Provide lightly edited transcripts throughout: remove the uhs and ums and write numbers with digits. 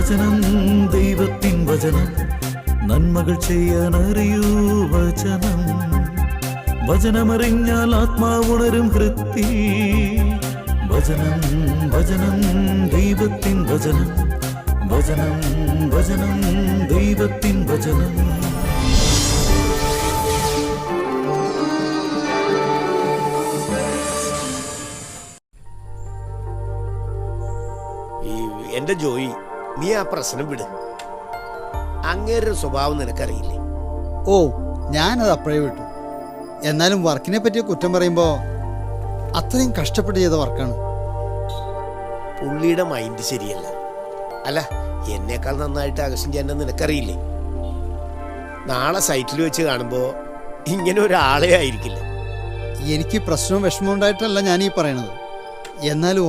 വചനം ദൈവത്തിൻ വചനം നന്മകൾ ചെയ്യാൻ അറിയൂ വചനം വചനമറിഞ്ഞാൽ ആത്മാവുണരും ഹൃത്തിൽ വചനം വചനം ദൈവത്തിൻ വചനം വചനം വചനം ദൈവത്തിൻ വചനം. എന്റെ ജോയി, നീ ആ പ്രശ്നം വിട്. അങ്ങേരുടെ സ്വഭാവം നിനക്കറിയില്ലേ? ഓ, ഞാനത് അപ്പോഴേ വിട്ടു. എന്നാലും വർക്കിനെ പറ്റി കുറ്റം പറയുമ്പോൾ അത്രയും കഷ്ടപ്പെട്ട് ചെയ്ത വർക്കാണ്. പുള്ളിയുടെ മൈൻഡ് ശരിയല്ല. അല്ല, എന്നേക്കാൾ നന്നായിട്ട് അഗസ്റ്റിൻ ചേട്ടനെ നിനക്കറിയില്ലേ? നാളെ സൈറ്റിൽ വെച്ച് കാണുമ്പോൾ ഇങ്ങനെ ഒരാളെ ആയിരിക്കില്ല. എനിക്ക് പ്രശ്നവും വിഷമവും ഉണ്ടായിട്ടല്ല ഞാനീ പറയണത്. എന്നാലും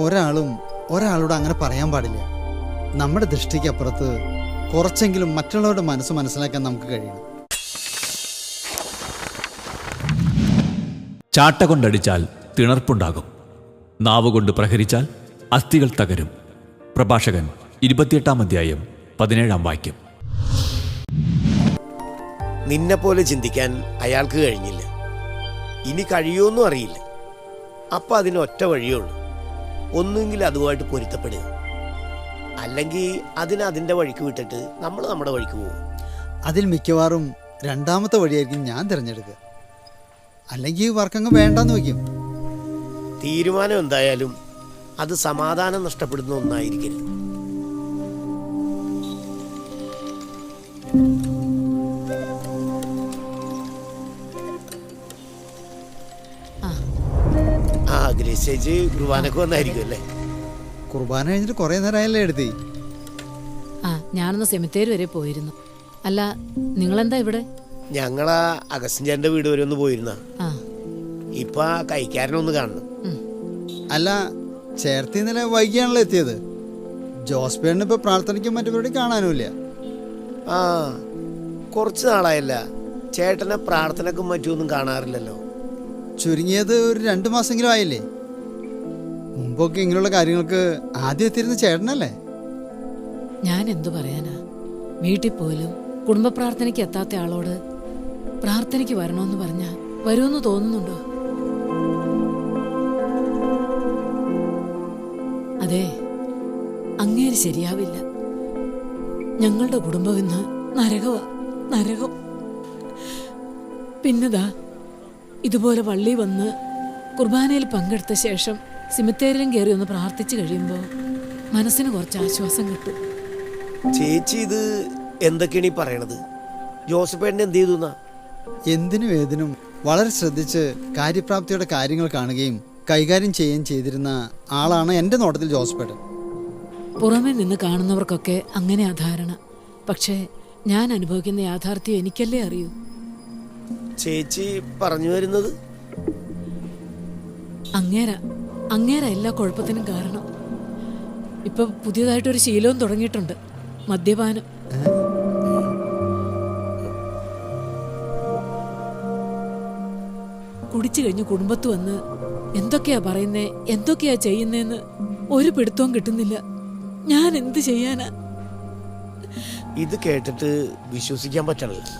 ഒരാളോട് അങ്ങനെ പറയാൻ പാടില്ല. നമ്മുടെ ദൃഷ്ടിക്കപ്പുറത്ത് കുറച്ചെങ്കിലും മറ്റുള്ളവരുടെ മനസ്സ് മനസ്സിലാക്കാൻ നമുക്ക് കഴിയണം. ചാട്ട കൊണ്ടടിച്ചാൽ തിണർപ്പുണ്ടാകും, നാവുകൊണ്ട് പ്രഹരിച്ചാൽ അസ്ഥികൾ തകരും. പ്രഭാഷകൻ 28-ാം അധ്യായം 17-ാം വാക്യം. നിന്നെപ്പോലെ ചിന്തിക്കാൻ അയാൾക്ക് കഴിഞ്ഞില്ല. ഇനി കഴിയുമെന്നും അറിയില്ല. അപ്പം അതിനൊറ്റ വഴിയുള്ളൂ. ഒന്നുകിൽ അതുമായിട്ട് പൊരുത്തപ്പെടുക, അല്ലെങ്കിൽ അതിൻ്റെ വഴിക്ക് വിട്ടിട്ട് നമ്മൾ നമ്മുടെ വഴിക്ക് പോകും. അതിൽ മിക്കവാറും രണ്ടാമത്തെ വഴിയായിരിക്കും ഞാൻ തിരഞ്ഞെടുക്കുക. അല്ലെങ്കിൽ വർക്കങ്ങ് വേണ്ടെന്ന് വയ്ക്കും. തീരുമാനം എന്തായാലും അത് സമാധാനം നഷ്ടപ്പെടുന്ന ഒന്നായിരിക്കരുത്. ഗ്രേസേജ് കുർബാനക്ക് വന്നായിരിക്കും അല്ലേ? കുർബാന കഴിഞ്ഞിട്ട് കുറെ നേരമായല്ലേ എടുത്തേ? ഞാനൊന്ന് സെമിത്തേരി വരെ പോയിരുന്നു. അല്ല, നിങ്ങളെന്താ ഇവിടെ? ഞങ്ങളാ അഗസ്റ്റിൻ ചേട്ടന്റെ വീട് വരെ ഒന്ന് പോയിരുന്ന. ഇപ്പൊ കൈക്കാരനൊന്ന് കാണണം. അല്ല, ചേർത്തി ഇന്നലെ വൈകിയാണല്ലോ എത്തിയത്. ജോസ്പേണിന് ഇപ്പൊ പ്രാർത്ഥനയ്ക്കും മറ്റു കാണാനുമില്ല. കുറച്ച് നാളായല്ല ചേട്ടനെ പ്രാർത്ഥനക്കും മറ്റൊന്നും കാണാറില്ലല്ലോ. ചുരുങ്ങിയത് ഒരു 2 മാസമെങ്കിലും ആയില്ലേ? മുമ്പൊക്കെ ഇങ്ങനെയുള്ള കാര്യങ്ങൾക്ക് ആദ്യം എത്തിയിരുന്ന ചേട്ടനല്ലേ? ഞാൻ എന്തു പറയാനാ? വീട്ടിൽ പോലും കുടുംബ പ്രാർത്ഥനയ്ക്ക് എത്താത്ത ആളോട് പ്രാർത്ഥനയ്ക്ക് വരണമെന്ന് പറഞ്ഞാ വരുമെന്ന് തോന്നുന്നുണ്ടോ? അതെ, അങ്ങേര് ശരിയാവില്ല. ഞങ്ങളുടെ കുടുംബം ഇന്ന് നരകം. പിന്നെതാ ഇതുപോലെ വള്ളി വന്ന് കുർബാനയിൽ പങ്കെടുത്ത ശേഷം സിമിത്തേരിലും കയറി ഒന്ന് പ്രാർത്ഥിച്ചു കഴിയുമ്പോൾ മനസ്സിന് കുറച്ച് ആശ്വാസം കിട്ടും. ചേച്ചി ഇത് എന്തൊക്കെയാണ് ഈ പറയണത്? ജോസഫേട്ടൻ എന്ത് ചെയ്തു? എന്തിനും ഏതിനും വളരെ ശ്രദ്ധിച്ച് കാര്യപ്രാപ്തിയുടെ കാര്യങ്ങൾ കാണുകയും കൈകാര്യം ചെയ്യുകയും ചെയ്തിരുന്ന ആളാണ് എൻ്റെ നോട്ടത്തിൽ ജോസഫേട്ടൻ. പുറമെ നിന്ന് കാണുന്നവർക്കൊക്കെ അങ്ങനെ ധാരണ. പക്ഷേ ഞാൻ അനുഭവിക്കുന്ന യാഥാർത്ഥ്യം എനിക്കല്ലേ അറിയൂ. ചേച്ചി പറഞ്ഞു വരുന്നത് അങ്ങേര എല്ലാ കുഴപ്പത്തിനും കാരണം. ഇപ്പൊ പുതിയതായിട്ടൊരു ശീലവും തുടങ്ങിയിട്ടുണ്ട്, മദ്യപാനം. കുടിച്ചു കഴിഞ്ഞ് കുടുംബത്ത് വന്ന് എന്തൊക്കെയാ പറയുന്നേ, എന്തൊക്കെയാ ചെയ്യുന്നേന്ന് ഒരു പിടുത്തവും കിട്ടുന്നില്ല. ഞാൻ എന്ത് ചെയ്യാനാ? ഇത് കേട്ടിട്ട് വിശ്വസിക്കാൻ പറ്റണില്ല.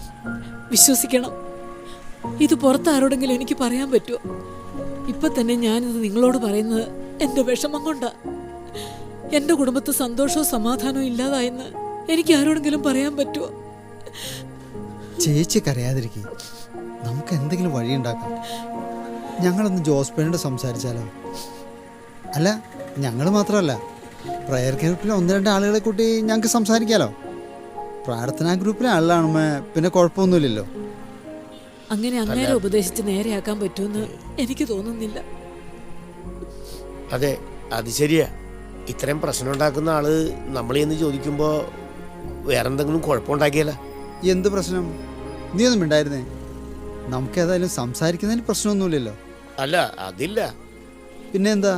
വിശ്വസിക്കണം. ഇത് പുറത്താരോടെങ്കിലും എനിക്ക് പറയാൻ പറ്റുമോ? ഇപ്പൊ തന്നെ ഞാനിത് നിങ്ങളോട് പറയുന്നത് എന്റെ വിഷമം കൊണ്ടാ. എന്റെ കുടുംബത്ത് സന്തോഷവും സമാധാനവും ഇല്ലാതായെന്ന് എനിക്ക് ആരോടെങ്കിലും പറയാൻ പറ്റുമോ? ചേച്ചി കരയാതിരിക്കും. നമുക്ക് എന്തെങ്കിലും വഴിയുണ്ടാക്കാം. ഞങ്ങളൊന്ന് ജോസ്പേനോട് സംസാരിച്ചാലോ? അല്ല, ഞങ്ങൾ മാത്രമല്ല, പ്രയർ ഗ്രൂപ്പിലെ 1-2 ആളുകളെ കൂട്ടി ഞങ്ങൾക്ക് സംസാരിക്കാലോ. പ്രാർത്ഥനാ ഗ്രൂപ്പിലെ ആളിലാണുമ്പോ പിന്നെ കുഴപ്പമൊന്നുമില്ലല്ലോ. അങ്ങനെ അങ്ങേരെ ഉപദേശിച്ച് നേരെയാക്കാൻ പറ്റുമെന്ന് എനിക്ക് തോന്നുന്നില്ല. അതെ, അത് ശരിയാ. ഇത്രയും പ്രശ്നം ഉണ്ടാക്കുന്ന ആള് നമ്മൾ എന്ന് ചോദിക്കുമ്പോ വേറെന്തെങ്കിലും കുഴപ്പമുണ്ടാക്കിയല്ല. എന്ത് പ്രശ്നം? നീ ഒന്നും ഉണ്ടായിരുന്നേ. നമുക്ക് ഏതായാലും സംസാരിക്കുന്നതിന് പ്രശ്നമൊന്നുമില്ലല്ലോ. അല്ല, അതില്ല. പിന്നെ എന്താ?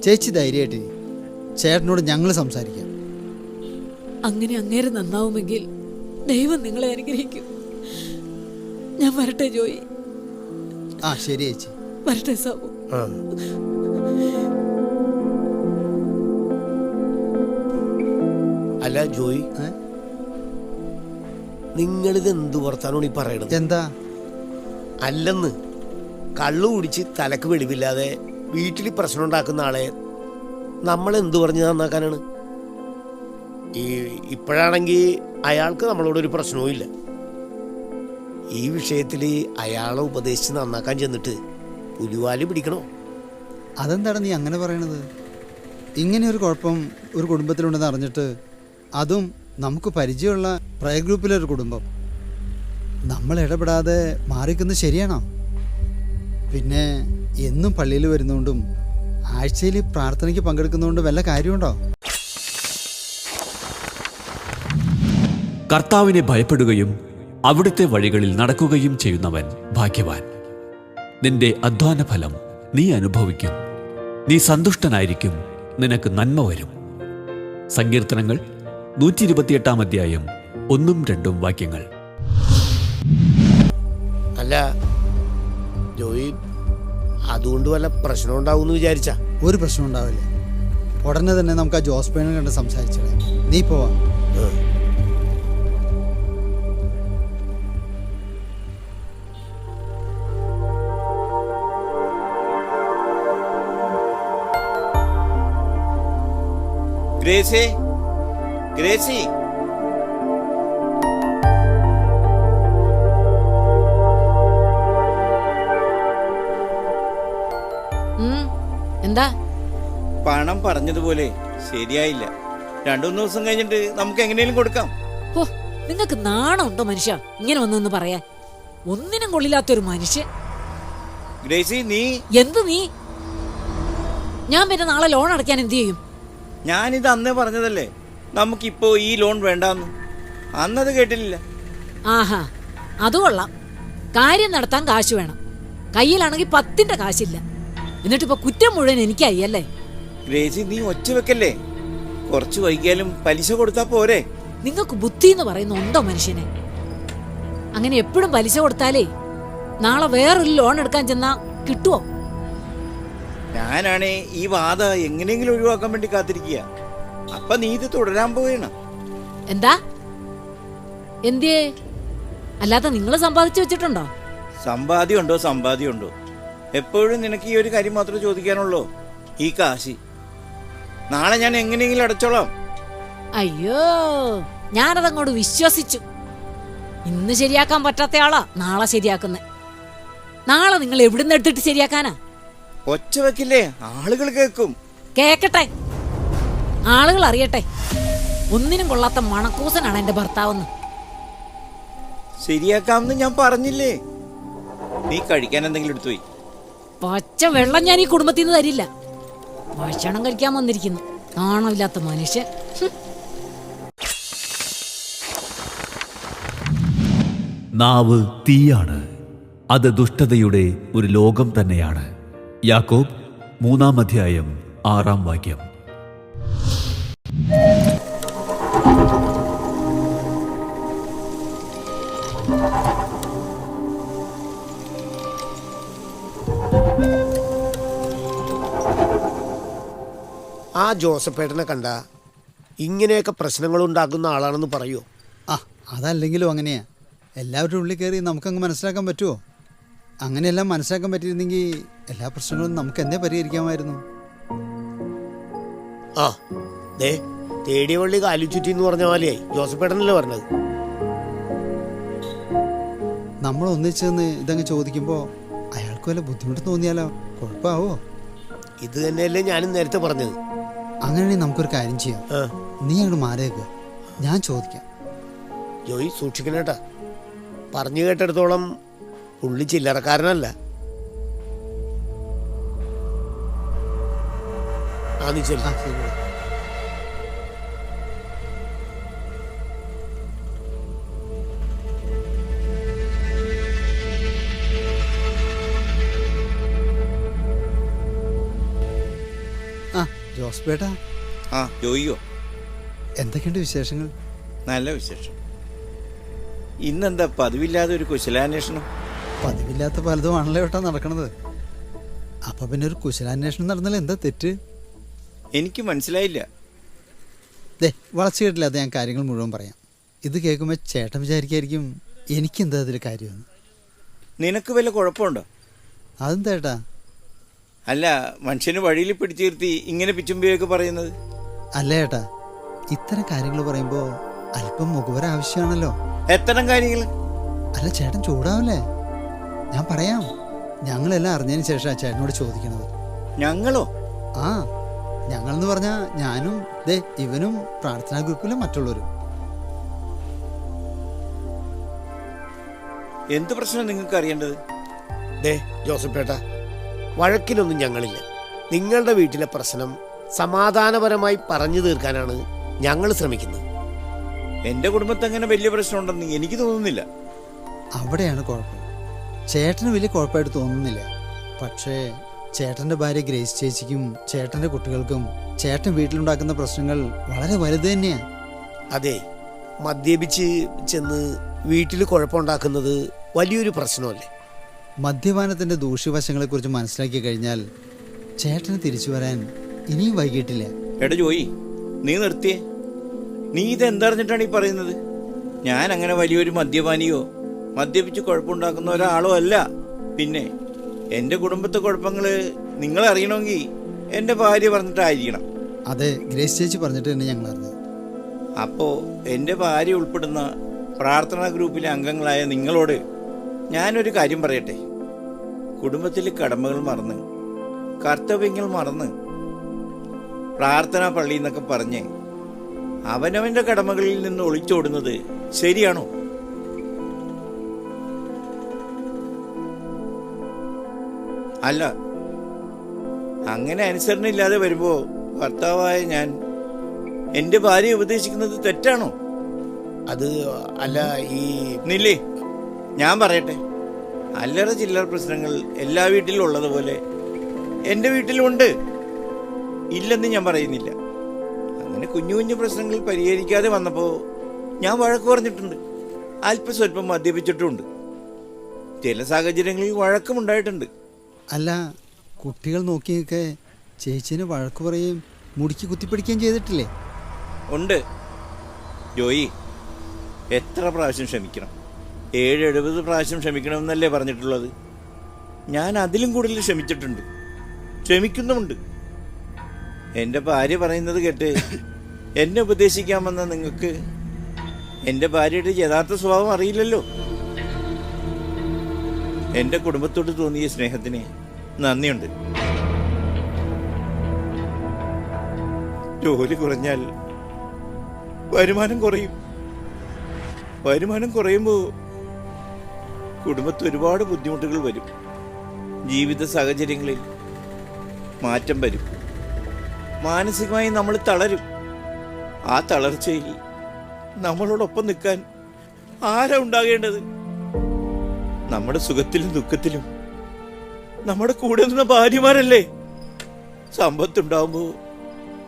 ചേച്ചി ധൈര്യമായിട്ട് ചേട്ടനോട് ഞങ്ങൾ സംസാരിക്കാം. അങ്ങനെ അങ്ങേരെ നന്നാവുമെങ്കിൽ ദൈവം നിങ്ങളെ അനുഗ്രഹിക്കും. ഞാൻ വരട്ടെ ജോയി. ശരി ചേച്ചി, വരട്ടെ സാബു. അല്ല, അല്ല ജോയി, ഏ? നിങ്ങളിത് എന്ത് വർത്താനോണ് ഈ പറയണത്? എന്താ? അല്ലെന്ന്, കള്ളു കുടിച്ച് തലക്ക് വെളിവില്ലാതെ വീട്ടിൽ പ്രശ്നം ഉണ്ടാക്കുന്ന ആളെ നമ്മൾ എന്തു പറഞ്ഞ് നന്നാക്കാനാണ്? ഇപ്പോഴാണെങ്കിൽ അയാൾക്ക് നമ്മളോടൊരു പ്രശ്നവും ഇല്ല. ഈ വിഷയത്തിൽ അയാളെ ഉപദേശിച്ച് നന്നാക്കാൻ ചെന്നിട്ട് പുലിവാലി പിടിക്കണോ? അതെന്താണ് നീ അങ്ങനെ പറയണത്? ഇങ്ങനെ ഒരു കുഴപ്പം ഒരു കുടുംബത്തിലുണ്ടെന്ന് അറിഞ്ഞിട്ട്, അതും നമുക്ക് പരിചയമുള്ള പ്രയർ ഗ്രൂപ്പിലൊരു കുടുംബം, നമ്മൾ ഇടപെടാതെ മാറിക്കുന്നത് ശരിയാണോ? പിന്നെ എന്നും പള്ളിയിൽ വരുന്നതുകൊണ്ടും ആഴ്ചയിൽ പ്രാർത്ഥനയ്ക്ക് പങ്കെടുക്കുന്നതുകൊണ്ടും വല്ല കാര്യമുണ്ടോ? കർത്താവിനെ ഭയപ്പെടുകയും അവിടുത്തെ വഴികളിൽ നടക്കുകയും ചെയ്യുന്നവൻ ഭാഗ്യവാൻ. നിന്റെ അധ്വാന ഫലം നീ അനുഭവിക്കും. നീ സന്തുഷ്ടനായിരിക്കും, നിനക്ക് നന്മ വരും. സങ്കീർത്തനങ്ങൾ 128 അധ്യായം 1-2 വാക്യങ്ങൾ. അല്ല ജോയി, അതുകൊണ്ട് വല്ല പ്രശ്നം ഉണ്ടാവും വിചാരിച്ച? ഒരു പ്രശ്നം ഉണ്ടാവില്ല. ഉടനെ തന്നെ നമുക്ക് ആ ജോസ്പേനെ കണ്ട് സംസാരിച്ചേ. നീ പോവാ. ഗ്രേസി, ഗ്രേസി, എന്താ? പണം പറഞ്ഞതുപോലെ ശരിയായില്ല. 2-3 ദിവസം കഴിഞ്ഞിട്ട് നമുക്ക് എങ്ങനെയും കൊടുക്കാം. ഓ, നിങ്ങൾക്ക് നാണമുണ്ടോ മനുഷ്യ ഇങ്ങനെ വന്നൊന്ന് പറയാൻ? ഒന്നിനും കൊള്ളില്ലാത്തൊരു മനുഷ്യൻ. ഗ്രേസി, നീ എന്ത് നീ? ഞാൻ പിന്നെ നാളെ ലോൺ അടയ്ക്കാൻ എന്ത് ചെയ്യും? ഞാനിത് അന്നേ പറഞ്ഞതല്ലേ, നമുക്കിപ്പോ ഈ ലോൺ വേണ്ടാന്ന്. അന്നത് കേട്ടില്ല. ആഹാ, അത് കൊള്ളാം. കാര്യം നടത്താൻ കാശ് വേണം. കയ്യിലാണെങ്കിൽ 10ന്റെ കാശില്ല. എന്നിട്ടിപ്പോ കുറ്റം മുഴുവൻ എനിക്കായി അല്ലേ? ഗ്രേസി, നീ ഒച്ച വെക്കല്ലേ. കുറച്ച് വൈകിയാലും പലിശ കൊടുത്താ പോരെ? നിങ്ങൾക്ക് ബുദ്ധി എന്ന് പറയുന്ന ഉണ്ടോ മനുഷ്യനെ? അങ്ങനെ എപ്പോഴും പലിശ കൊടുത്താലേ നാളെ വേറൊരു ലോൺ എടുക്കാൻ ചെന്നാ കിട്ടുവോ? ഞാനാണേ ഈ ബാധ എങ്ങനെയെങ്കിലും ഒഴിവാക്കാൻ വേണ്ടി കാത്തിരിക്കുക. അപ്പൊ നീ ഇത് തുടരാൻ പോവേണം. എന്താ? എന്തിയേ? അല്ലാതെ നിങ്ങൾ സമ്പാദിച്ചു വെച്ചിട്ടുണ്ടോ? സമ്പാദ്യമുണ്ടോ? എപ്പോഴും നിനക്ക് ഈ ഒരു കാര്യം മാത്രമേ ചോദിക്കാനുള്ളൂ, ഈ കാശി. നാളെ ഞാൻ എങ്ങനെയെങ്കിലും അടച്ചോളാം. അയ്യോ, ഞാനതങ്ങോട്ട് വിശ്വസിച്ചു. ഇന്ന് ശരിയാക്കാൻ പറ്റാത്തയാളാ നാളെ ശരിയാക്കുന്നേ. നാളെ നിങ്ങൾ എവിടുന്ന് എടുത്തിട്ട് ശരിയാക്കാനാ? ഒച്ച വെക്കില്ലേ, ആളുകൾ കേൾക്കും. കേക്കട്ടെ, ആളുകൾ അറിയട്ടെ. ഒന്നിനും കൊള്ളാത്ത മണക്കൂസനാണ് എന്റെ ഭർത്താവെന്ന്. ശരിയാക്കാമെന്ന് ഞാൻ പറഞ്ഞില്ലേ. നീ കഴിക്കാൻ എന്തെങ്കിലും എടുത്തു പോയി. പച്ച വെള്ളം ഞാൻ ഈ കുടുംബത്തിൽ നിന്ന് തരില്ല. ഭക്ഷണം കഴിക്കാൻ വന്നിരിക്കുന്നു, നാണമില്ലാത്ത മനുഷ്യൻ. നാവ് തീയാണ്, അത് ദുഷ്ടതയുടെ ഒരു ലോകം തന്നെയാണ്. യാക്കോബ് 3 അധ്യായം 6 വാക്യം. ആ ജോസഫേട്ടനെ കണ്ട ഇങ്ങനെയൊക്കെ പ്രശ്നങ്ങൾ ഉണ്ടാക്കുന്ന ആളാണെന്ന് പറയൂ? ആ, അതല്ലെങ്കിലും അങ്ങനെയാ. എല്ലാവരുടെ ഉള്ളിൽ കയറി നമുക്കങ്ങ് മനസ്സിലാക്കാൻ പറ്റുമോ? അങ്ങനെയെല്ലാം മനസ്സിലാക്കാൻ പറ്റിയിരുന്നെങ്കിൽ എല്ലാ പ്രശ്നങ്ങളും നമുക്ക് എന്തേ പരിഹരിക്കാമായിരുന്നു. ആ ദേ, തേടിയ വള്ളി കാലു ചുറ്റി എന്ന് പറഞ്ഞ പോലെയായി. ജോസഫേട്ടനല്ലേ പറഞ്ഞത്? നമ്മൾ ഒന്നിച്ചെന്ന് ഇതങ്ങ് ചോദിക്കുമ്പോൾ അയാൾക്ക് വല്ല ബുദ്ധിമുട്ട് തോന്നിയാലോ? കുഴപ്പമാവോ? ഇത് തന്നെയല്ലേ ഞാനും നേരത്തെ പറഞ്ഞത്. അങ്ങനെയാണെങ്കിൽ നമുക്കൊരു കാര്യം ചെയ്യാം. നീ അങ്ങോട്ട് മാറിയേക്ക്, ഞാൻ ചോദിക്കാം. ജോയി സൂക്ഷിക്കണേട്ടാ. പറഞ്ഞു കേട്ടിടത്തോളം പുള്ളി ചില്ലറക്കാരനല്ല. ആ, നീ ചെല്ല. ശരി. ജോസ്പേട്ടാ. ആ, ജോയിയോ, എന്തൊക്കെയുണ്ട് വിശേഷങ്ങൾ? നല്ല വിശേഷം. ഇന്നെന്താ പതിവില്ലാതെ ഒരു കുശലാന്വേഷണം? പതിവില്ലാത്ത പലതും ആണല്ലോ ഏട്ടാ നടക്കണത്. അപ്പൊ പിന്നെ ഒരു കുശലാന്വേഷണം നടന്നാൽ എന്താ തെറ്റ്? എനിക്ക് മനസ്സിലായില്ല. ദേ വളച്ചു കേട്ടില്ലാതെ ഞാൻ കാര്യങ്ങൾ മുഴുവൻ പറയാം. ഇത് കേൾക്കുമ്പോൾ ചേട്ടൻ വിചാരിക്കായിരിക്കും എനിക്കെന്താ അതിൽ കാര്യമെന്ന്. നിനക്ക് വല്ല കുഴപ്പമുണ്ടോ? അതെന്താ ഏട്ടാ? അല്ല, മനുഷ്യന് വഴിയിൽ പിടിച്ചു നിർത്തി ഇങ്ങനെ പിച്ചുമ്പിയൊക്കെ പറയുന്നത്. അല്ല ഏട്ടാ, ഇത്തരം കാര്യങ്ങൾ പറയുമ്പോൾ അല്പം മുഖവര ആവശ്യമാണല്ലോ. എത്തരം കാര്യങ്ങൾ? അല്ല ചേട്ടൻ ചൂടാവല്ലേ, ഞാൻ പറയാം. ഞങ്ങളെല്ലാം അറിഞ്ഞതിന് ശേഷമാണ് ചേട്ടനോട് ചോദിക്കണത്. ഞങ്ങളോ? ആ, ഞങ്ങളെന്ന് പറഞ്ഞാൽ ഞാനും ദേ ഇവനും പ്രാർത്ഥനാ ഗ്രൂപ്പിലെ മറ്റുള്ളവരും. എന്ത് പ്രശ്നം നിങ്ങൾക്ക് അറിയേണ്ടത്? ദേ ജോസഫേട്ട, വഴക്കിനൊന്നും ഞങ്ങളില്ല. നിങ്ങളുടെ വീട്ടിലെ പ്രശ്നം സമാധാനപരമായി പറഞ്ഞു തീർക്കാനാണ് ഞങ്ങൾ ശ്രമിക്കുന്നത്. എൻ്റെ കുടുംബത്തിൽ അങ്ങനെ വലിയ പ്രശ്നമുണ്ടെന്ന് എനിക്ക് തോന്നുന്നില്ല. അവിടെയാണ് കുഴപ്പം. ചേട്ടന് വലിയ കുഴപ്പമായിട്ട് തോന്നുന്നില്ല. പക്ഷേ ചേട്ടൻ്റെ ഭാര്യ ഗ്രേസ് ചേച്ചിക്കും ചേട്ടൻ്റെ കുട്ടികൾക്കും ചേട്ടൻ വീട്ടിലുണ്ടാക്കുന്ന പ്രശ്നങ്ങൾ വളരെ വലുത് തന്നെയാണ്. അതെ, മദ്യപിച്ച് ചെന്ന് വീട്ടിൽ കുഴപ്പമുണ്ടാക്കുന്നത് വലിയൊരു പ്രശ്നമല്ലേ? മദ്യപാനത്തിൻ്റെ ദൂഷ്യവശങ്ങളെക്കുറിച്ച് മനസ്സിലാക്കി കഴിഞ്ഞാൽ ചേട്ടന് തിരിച്ചു വരാൻ ഇനിയും വൈകിട്ടില്ല. എടാ ജോയി, നീ നിർത്തിയേ. നീ ഇതെന്തറിഞ്ഞിട്ടാണ് ഈ പറയുന്നത്? ഞാൻ അങ്ങനെ വലിയൊരു മദ്യപാനിയോ മദ്യപിച്ച് കുഴപ്പമുണ്ടാക്കുന്ന ഒരാളോ അല്ല. പിന്നെ എൻ്റെ കുടുംബത്തെ കുഴപ്പങ്ങൾ നിങ്ങളറിയണമെങ്കിൽ എൻ്റെ ഭാര്യ പറഞ്ഞിട്ടായിരിക്കണം. അതെ, ഗ്രേസ് ചേച്ചി പറഞ്ഞിട്ട് തന്നെ ഞങ്ങൾ അറിഞ്ഞത്. അപ്പോൾ എൻ്റെ ഭാര്യ ഉൾപ്പെടുന്ന പ്രാർത്ഥനാ ഗ്രൂപ്പിലെ അംഗങ്ങളായ നിങ്ങളോട് ഞാനൊരു കാര്യം പറയട്ടെ. കുടുംബത്തിലെ കടമകൾ മറന്ന്, കർത്തവ്യങ്ങൾ മറന്ന്, പ്രാർത്ഥനാ പള്ളി എന്നൊക്കെ പറഞ്ഞ് അവനവൻ്റെ കടമകളിൽ നിന്ന് ഒളിച്ചോടുന്നത് ശരിയാണോ? അല്ല, അങ്ങനെ അനുസരണയില്ലാതെ വരുമ്പോൾ ഭർത്താവായ ഞാൻ എൻ്റെ ഭാര്യയെ ഉപദേശിക്കുന്നത് തെറ്റാണോ? അത് അല്ല, ഈ നില്ലേ, ഞാൻ പറയട്ടെ. അല്ലറ ചില്ലറ പ്രശ്നങ്ങൾ എല്ലാ വീട്ടിലും ഉള്ളതുപോലെ എൻ്റെ വീട്ടിലുമുണ്ട്. ഇല്ലെന്ന് ഞാൻ പറയുന്നില്ല. അങ്ങനെ കുഞ്ഞു കുഞ്ഞു പ്രശ്നങ്ങൾ പരിഹരിക്കാതെ വന്നപ്പോൾ ഞാൻ വഴക്ക് പറഞ്ഞിട്ടുണ്ട്. അല്പസ്വല്പം മദ്യപിച്ചിട്ടുമുണ്ട്. ചില സാഹചര്യങ്ങളിൽ വഴക്കമുണ്ടായിട്ടുണ്ട്. അല്ല, കുട്ടികൾ നോക്കിയൊക്കെ ചേച്ചീനെ വഴക്ക് പറയുകയും മുടിക്ക് കുത്തിപ്പിടിക്കുകയും ചെയ്തിട്ടില്ലേ? ഉണ്ട് ജോയി. എത്ര പ്രാവശ്യം ക്ഷമിക്കണം? 70 പ്രാവശ്യം ക്ഷമിക്കണമെന്നല്ലേ പറഞ്ഞിട്ടുള്ളത്? ഞാൻ അതിലും കൂടുതൽ ക്ഷമിച്ചിട്ടുണ്ട്, ക്ഷമിക്കുന്നുമുണ്ട്. എൻ്റെ ഭാര്യ പറയുന്നത് കേട്ട് എന്നെ ഉപദേശിക്കാമെന്ന നിങ്ങൾക്ക് എൻ്റെ ഭാര്യയുടെ യഥാർത്ഥ സ്വഭാവം അറിയില്ലല്ലോ. എൻ്റെ കുടുംബത്തോട് തോന്നിയ സ്നേഹത്തിന് നന്ദിയുണ്ട്. ജോലി കുറഞ്ഞാൽ വരുമാനം കുറയും. വരുമാനം കുറയുമ്പോൾ കുടുംബത്തിൽ ഒരുപാട് ബുദ്ധിമുട്ടുകൾ വരും. ജീവിത സാഹചര്യങ്ങളിൽ മാറ്റം വരും. മാനസികമായി നമ്മൾ തളരും. ആ തളർച്ചയിൽ നമ്മളോടൊപ്പം നിൽക്കാൻ ആരാ ഉണ്ടാകേണ്ടത്? നമ്മുടെ സുഖത്തിലും ദുഃഖത്തിലും നമ്മുടെ കൂടെ നിന്ന ഭാര്യമാരല്ലേ? സമ്പത്തുണ്ടാവുമ്പോൾ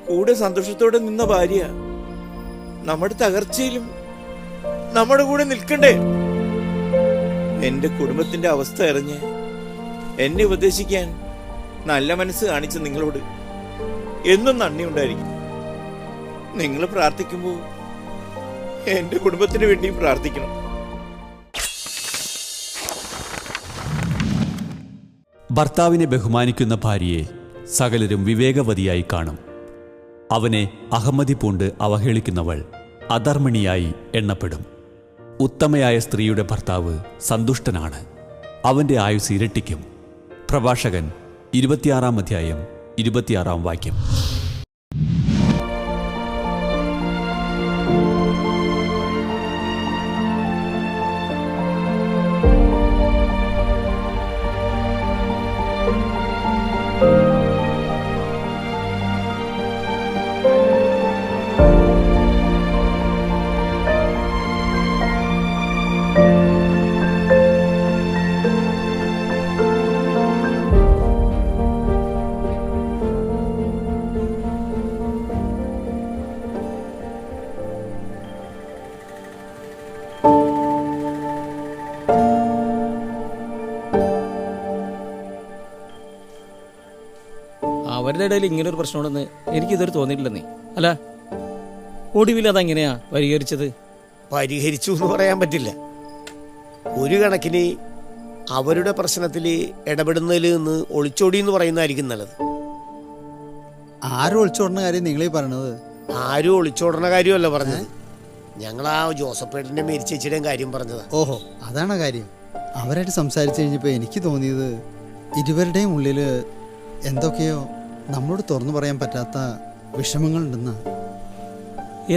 കൂടെ സന്തോഷത്തോടെ നിന്ന ഭാര്യ നമ്മുടെ തകർച്ചയിലും നമ്മുടെ കൂടെ നിൽക്കണ്ടേ? എന്റെ കുടുംബത്തിന്റെ അവസ്ഥ അറിഞ്ഞ് എന്നെ ഉപദേശിക്കാൻ നല്ല മനസ്സ് കാണിച്ച നിങ്ങളോട് എന്നും നന്ദി ഉണ്ടായിരിക്കും. നിങ്ങൾ പ്രാർത്ഥിക്കുമ്പോൾ എന്റെ കുടുംബത്തിന് വേണ്ടി പ്രാർത്ഥിക്കണം. ഭർത്താവിനെ ബഹുമാനിക്കുന്ന ഭാര്യയെ സകലരും വിവേകവതിയായി കാണും. അവനെ അഹമ്മതി പൂണ്ട് അവഹേളിക്കുന്നവൾ അധർമ്മിണിയായി എണ്ണപ്പെടും. ഉത്തമയായ സ്ത്രീയുടെ ഭർത്താവ് സന്തുഷ്ടനാണ്, അവൻ്റെ ആയുസ് ഇരട്ടിക്കും. പ്രഭാഷകൻ 26 അധ്യായം 26 വാക്യം. അവരുടെ ഇടയിൽ ഇങ്ങനൊരു പ്രശ്നമുണ്ടെന്ന് എനിക്കിതുവരെ തോന്നിയിട്ടില്ലെന്നേ. അല്ല, ഒടുവിൽ അതെങ്ങനെയാ പരിഹരിച്ചത്? പരിഹരിച്ചു എന്ന് പറയാൻ പറ്റില്ല. ഒരു കണക്കിന് അവരുടെ പ്രശ്നത്തിൽ ഇടപെടുന്നതിൽ നിന്ന് ഒളിച്ചോടി എന്ന് പറയുന്നതായിരിക്കും നല്ലത്. ആരും ഒളിച്ചോടുന്ന കാര്യം നിങ്ങളീ പറയണത്? ആരും ഒളിച്ചോടുന്ന കാര്യമല്ല പറഞ്ഞത്. ഞങ്ങൾ ആ ജോസഫേട്ടൻ്റെ മേരിച്ചേച്ചിയുടെയും കാര്യം പറഞ്ഞതാ. ഓഹോ, അതാണ് കാര്യം. അവരായിട്ട് സംസാരിച്ചു കഴിഞ്ഞപ്പോൾ എനിക്ക് തോന്നിയത് ഇരുവരുടെയും ഉള്ളിൽ എന്തൊക്കെയോ നമ്മളോട് തുറന്നു പറയാൻ പറ്റാത്ത വിഷമങ്ങളുണ്ടെന്നാ.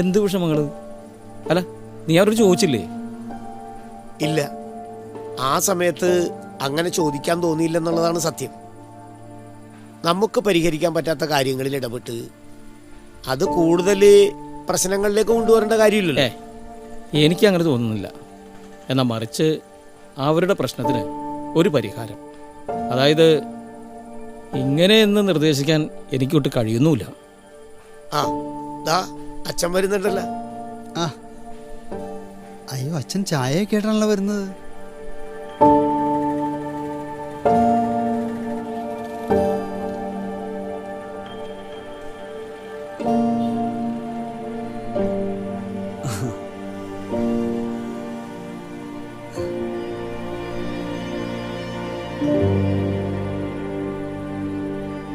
എന്ത് വിഷമങ്ങള്? അല്ല, നീ അവരോട് ചോദിച്ചില്ലേ? ഇല്ല, ആ സമയത്ത് അങ്ങനെ ചോദിക്കാൻ തോന്നിയില്ലെന്നുള്ളതാണ് സത്യം. നമുക്ക് പരിഹരിക്കാൻ പറ്റാത്ത കാര്യങ്ങളിൽ ഇടപെട്ട് അത് കൂടുതൽ പ്രശ്നങ്ങളിലേക്ക് കൊണ്ടുവരേണ്ട കാര്യമില്ലല്ലോ. എനിക്ക് അങ്ങനെ തോന്നുന്നില്ല. എന്നാൽ മറിച്ച് അവരുടെ പ്രശ്നത്തിന് ഒരു പരിഹാരം, അതായത് ഇങ്ങനെയെന്ന് നിർദ്ദേശിക്കാൻ എനിക്കൊട്ട് കഴിയുന്നുമില്ല. ആ ദാ അച്ഛൻ വരുന്നുണ്ടല്ലോ. ആ, അയ്യോ, അച്ഛൻ ചായ കേട്ടാണല്ലോ വരുന്നത്.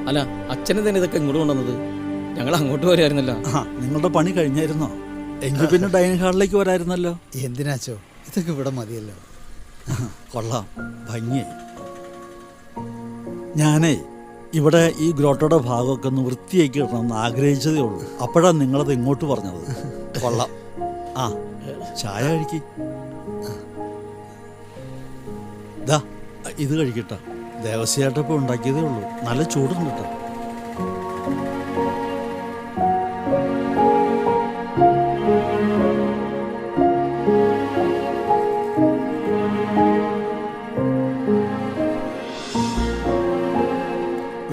അല്ല, അച്ഛനെ തന്നെ ഇതൊക്കെ ഇങ്ങോട്ട് കൊണ്ടുവന്നത്? ഞങ്ങൾ അങ്ങോട്ട് വരായിരുന്നല്ലോ. നിങ്ങളുടെ പണി കഴിഞ്ഞായിരുന്നോ? എങ്കിൽ പിന്നെ ഡൈനിങ് ഹാളിലേക്ക് വരായിരുന്നല്ലോ. എന്തിനാച്ചോ, ഇതൊക്കെ ഇവിടെ മതിയല്ലോ. കൊള്ളാം, ഭംഗിയായി. ഞാനേ ഇവിടെ ഈ ഗ്രോട്ടോയുടെ ഭാഗമൊക്കെ ഒന്ന് വൃത്തിയാക്കി ഇടണമെന്ന് ആഗ്രഹിച്ചതേ ഉള്ളൂ. അപ്പോഴാണ് നിങ്ങളത് ഇങ്ങോട്ട് പറഞ്ഞത്. കൊള്ളാം. ആ, ചായ കഴിക്ക്. ദാ ഇത് കഴിക്കട്ടെ. ദേവസ്യായിട്ടപ്പോൾ ഉണ്ടാക്കിയതേ ഉള്ളൂ. നല്ല ചൂടുണ്ട് കേട്ടോ.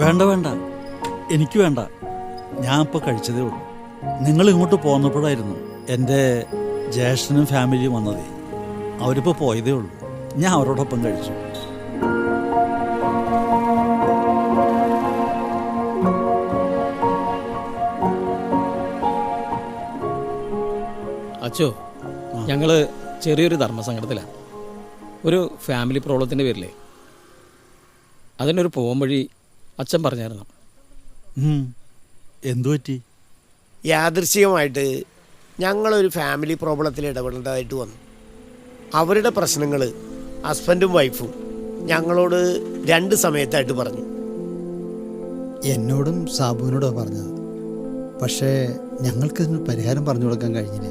വേണ്ട വേണ്ട, എനിക്ക് വേണ്ട. ഞാൻ ഇപ്പോൾ കഴിച്ചതേ ഉള്ളൂ. നിങ്ങൾ ഇങ്ങോട്ട് പോന്നപ്പോഴായിരുന്നു എൻ്റെ ജ്യേഷ്ഠനും ഫാമിലിയും വന്നതേ. അവരിപ്പോൾ പോയതേ ഉള്ളൂ. ഞാൻ അവരോടൊപ്പം കഴിച്ചു. അച്ചോ, ഞങ്ങള് ചെറിയൊരു ധർമ്മസങ്കടത്തിലാണ്. ഒരു ഫാമിലി പ്രോബ്ലത്തിൻ്റെ പേരിലേ. അതിനൊരു പോകാൻ വഴി അച്ഛൻ പറഞ്ഞായിരുന്നു. എന്തു പറ്റി? യാദൃശ്ചികമായിട്ട് ഞങ്ങളൊരു ഫാമിലി പ്രോബ്ലത്തിൽ ഇടപെടേണ്ടതായിട്ട് വന്നു. അവരുടെ പ്രശ്നങ്ങൾ ഹസ്ബൻഡും വൈഫും ഞങ്ങളോട് 2 സമയത്തായിട്ട് പറഞ്ഞു. എന്നോടും സാബുവിനോടോ പറഞ്ഞത്. പക്ഷേ ഞങ്ങൾക്കിതിന് പരിഹാരം പറഞ്ഞു കൊടുക്കാൻ കഴിഞ്ഞില്ല.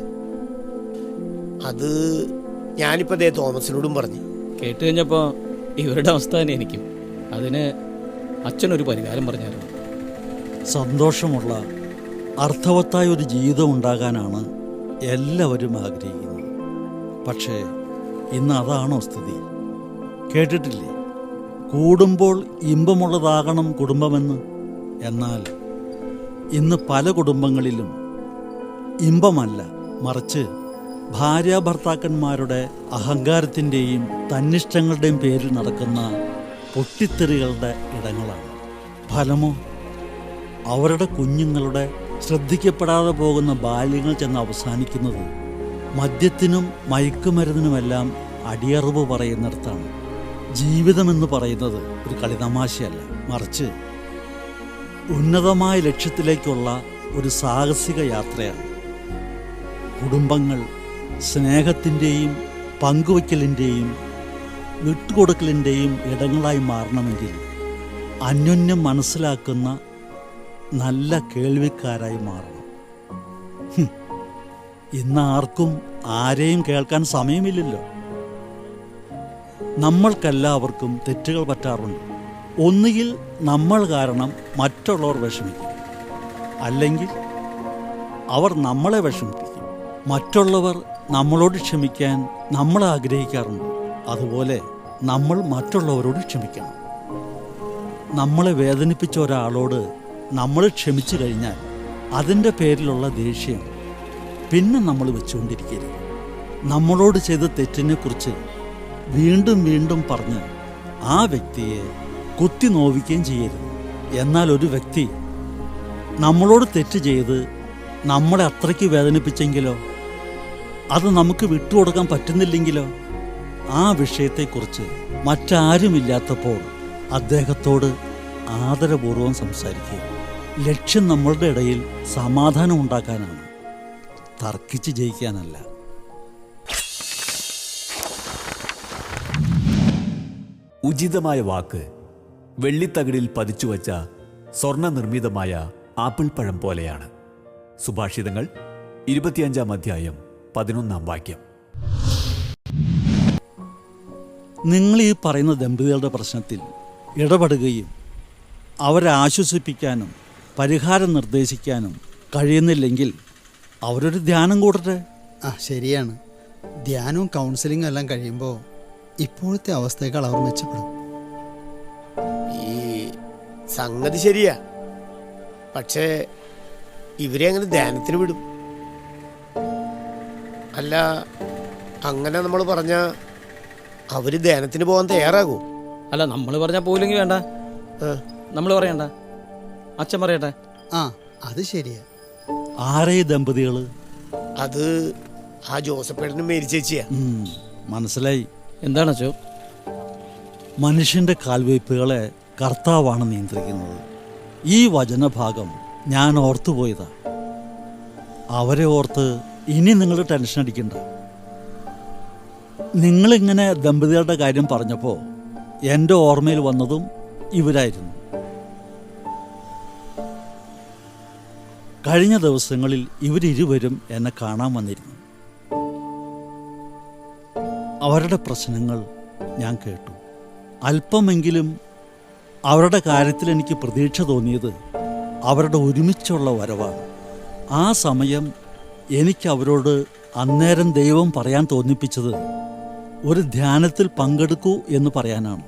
അത് ഞാനിപ്പോൾ ദേ തോമസിനോടും പറഞ്ഞു. കേട്ട് കഴിഞ്ഞപ്പോൾ ഇവരുടെ അവസ്ഥ തന്നെ എനിക്കും. അതിന് അച്ഛനൊരു പരിഹാരം പറഞ്ഞായിരുന്നു. സന്തോഷമുള്ള അർത്ഥവത്തായ ഒരു ജീവിതം ഉണ്ടാകാനാണ് എല്ലാവരും ആഗ്രഹിക്കുന്നത്. പക്ഷേ ഇന്ന് അതാണോ സ്ഥിതി? കേട്ടിട്ടില്ലേ, കൂടുമ്പോൾ ഇമ്പമുള്ളതാകണം കുടുംബമെന്ന്? എന്നാൽ ഇന്ന് പല കുടുംബങ്ങളിലും ഇമ്പമല്ല, മറിച്ച് ഭാര്യാഭർത്താക്കന്മാരുടെ അഹങ്കാരത്തിൻ്റെയും തന്നിഷ്ടങ്ങളുടെയും പേരിൽ നടക്കുന്ന പൊട്ടിത്തെറികളുടെ ഇടങ്ങളാണ്. ഫലമോ അവരുടെ കുഞ്ഞുങ്ങളുടെ ശ്രദ്ധിക്കപ്പെടാതെ പോകുന്ന ബാല്യങ്ങൾ ചെന്ന് അവസാനിക്കുന്നത് മദ്യത്തിനും മയക്കുമരുന്നിനുമെല്ലാം അടിയറവ് പറയുന്നിടത്താണ്. ജീവിതമെന്ന് പറയുന്നത് ഒരു കളിതമാശയല്ല, മറിച്ച് ഉന്നതമായ ലക്ഷ്യത്തിലേക്കുള്ള ഒരു സാഹസിക യാത്രയാണ്. കുടുംബങ്ങൾ സ്നേഹത്തിൻ്റെയും പങ്കുവയ്ക്കലിൻ്റെയും വിട്ടുകൊടുക്കലിൻ്റെയും ഇടങ്ങളായി മാറണമെങ്കിൽ അന്യോന്യം മനസ്സിലാക്കുന്ന നല്ല കേൾവിക്കാരായി മാറണം. ഇന്ന് ആർക്കും ആരെയും കേൾക്കാൻ സമയമില്ലല്ലോ. നമ്മൾക്കെല്ലാവർക്കും തെറ്റുകൾ പറ്റാറുണ്ട്. ഒന്നുകിൽ നമ്മൾ കാരണം മറ്റുള്ളവർ വിഷമിക്കും, അല്ലെങ്കിൽ അവർ നമ്മളെ വിഷമിപ്പിക്കും. മറ്റുള്ളവർ നമ്മളോട് ക്ഷമിക്കാൻ നമ്മൾ ആഗ്രഹിക്കാറുണ്ട്. അതുപോലെ നമ്മൾ മറ്റുള്ളവരോട് ക്ഷമിക്കണം. നമ്മളെ വേദനിപ്പിച്ച ഒരാളോട് നമ്മൾ ക്ഷമിച്ചു കഴിഞ്ഞാൽ അതിൻ്റെ പേരിലുള്ള ദേഷ്യം പിന്നെ നമ്മൾ വെച്ചുകൊണ്ടിരിക്കരുത്. നമ്മളോട് ചെയ്ത തെറ്റിനെക്കുറിച്ച് വീണ്ടും വീണ്ടും പറഞ്ഞ് ആ വ്യക്തിയെ കുത്തി നോവിക്കുകയും ചെയ്യരുത്. എന്നാൽ ഒരു വ്യക്തി നമ്മളോട് തെറ്റ് ചെയ്ത് നമ്മളെ അത്രയ്ക്ക് വേദനിപ്പിച്ചെങ്കിലോ, അത് നമുക്ക് വിട്ടുകൊടുക്കാൻ പറ്റുന്നില്ലെങ്കിലോ, ആ വിഷയത്തെക്കുറിച്ച് മറ്റാരുമില്ലാത്തപ്പോൾ അദ്ദേഹത്തോട് ആദരപൂർവ്വം സംസാരിക്കുക. ലക്ഷ്യം നമ്മളുടെ ഇടയിൽ സമാധാനം ഉണ്ടാക്കാനാണ്, തർക്കിച്ച് ജയിക്കാനല്ല. ഉചിതമായ വാക്ക് വെള്ളിത്തകിടിൽ പതിച്ചുവച്ച സ്വർണ്ണ നിർമ്മിതമായ ആപ്പിൾ പഴം പോലെയാണ്. സുഭാഷിതങ്ങൾ 25-ാം അധ്യായം 11-ാം വാക്യം. നിങ്ങൾ ഈ പറയുന്ന ദമ്പതികളുടെ പ്രശ്നത്തിൽ ഇടപെടുകയും അവരെ ആശ്വസിപ്പിക്കാനും പരിഹാരം നിർദ്ദേശിക്കാനും കഴിയുന്നില്ലെങ്കിൽ അവരൊരു ധ്യാനം കൂടട്ടെ. ശരിയാണ്. ധ്യാനവും കൗൺസിലിങ്ങും എല്ലാം കഴിയുമ്പോൾ ഇപ്പോഴത്തെ അവസ്ഥയേക്കാൾ അവർ മെച്ചപ്പെടും. ഈ സംഗതി ശരിയാ, പക്ഷേ ഇവരെ അങ്ങനെ ധ്യാനത്തിന് വിടും? അല്ല, അങ്ങനെ നമ്മൾ പറഞ്ഞ അവര് ധ്യാനത്തിന് പോകാൻ തയ്യാറാകൂ? അല്ല, നമ്മൾ പറഞ്ഞാൽ പോയില്ലെങ്കിൽ വേണ്ട, നമ്മൾ പറയണ്ട, അച്ഛൻ പറയട്ടെ. അത് ശരിയാ. ആരെ ഈ ദമ്പതികൾ? അത് ആ ജോസഫേട്ടനും മേരി ചേച്ചിയാ. മനസ്സിലായി. എന്താണ് അച്ഛോ? മനുഷ്യന്റെ കാൽവയ്പ്പുകളെ കർത്താവാണ് നിയന്ത്രിക്കുന്നത്. ഈ വചനഭാഗം ഞാൻ ഓർത്തുപോയതാ. അവരെ ഓർത്ത് ഇനി നിങ്ങൾ ടെൻഷൻ അടിക്കണ്ട. നിങ്ങളിങ്ങനെ ദമ്പതികളുടെ കാര്യം പറഞ്ഞപ്പോൾ എൻ്റെ ഓർമ്മയിൽ വന്നതും ഇവരായിരുന്നു. കഴിഞ്ഞ ദിവസങ്ങളിൽ ഇവരിരുവരും എന്നെ കാണാൻ വന്നിരുന്നു. അവരുടെ പ്രശ്നങ്ങൾ ഞാൻ കേട്ടു. അല്പമെങ്കിലും അവരുടെ കാര്യത്തിൽ എനിക്ക് പ്രതീക്ഷ തോന്നിയത് അവരുടെ ഒരുമിച്ചുള്ള വരവാണ്. ആ സമയം എനിക്ക് അവരോട് അന്നേരം ദൈവം പറയാൻ തോന്നിപ്പിച്ചത് ഒരു ധ്യാനത്തിൽ പങ്കെടുക്കൂ എന്ന് പറയാനാണ്.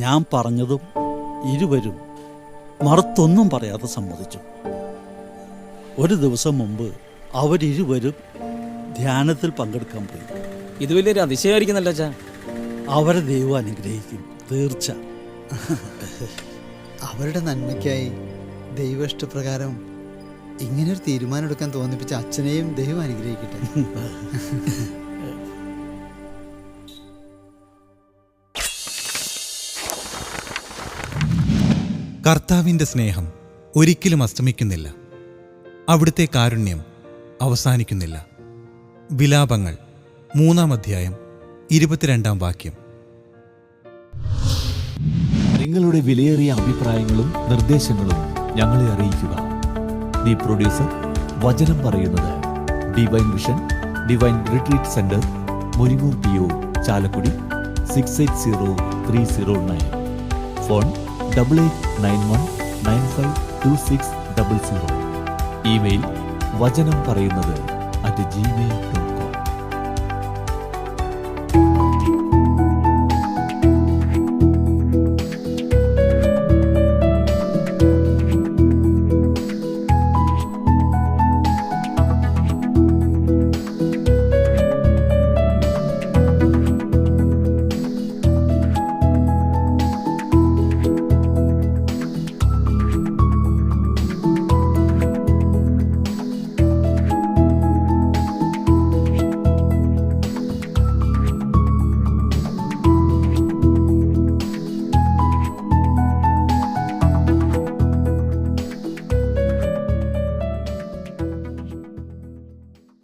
ഞാൻ പറഞ്ഞതും ഇരുവരും മറുത്തൊന്നും പറയാതെ സമ്മതിച്ചു. ഒരു ദിവസം മുമ്പ് അവരിരുവരും ധ്യാനത്തിൽ പങ്കെടുക്കാൻ പോയി. ഇത് വലിയൊരു അതിശയമായിരിക്കുന്നല്ലോ അച്ഛാ. അവരെ ദൈവം അനുഗ്രഹിക്കും, തീർച്ച. അവരുടെ നന്മയ്ക്കായി ദൈവ ഇഷ്ടപ്രകാരം ഇങ്ങനൊരു തീരുമാനം എടുക്കാൻ തോന്നിപ്പിച്ച അച്ഛനെയും ദൈവം അനുഗ്രഹിക്കട്ടെ. കർത്താവിൻ്റെ സ്നേഹം ഒരിക്കലും അസ്തമിക്കുന്നില്ല. അവിടുത്തെ കാരുണ്യം അവസാനിക്കുന്നില്ല. വിലാപങ്ങൾ 3-ാം അധ്യായം 22-ാം വാക്യം. നിങ്ങളുടെ വിലയേറിയ അഭിപ്രായങ്ങളും നിർദ്ദേശങ്ങളും ഞങ്ങളെ അറിയിക്കുക. ദി പ്രൊഡ്യൂസർ, വചനം പറയുന്നത്, divine vision, divine retreat centre, Muringoor PO, Chalakudy 680309. Phone 8891952600. Email വചനം പറയുന്നത് @gmail.com.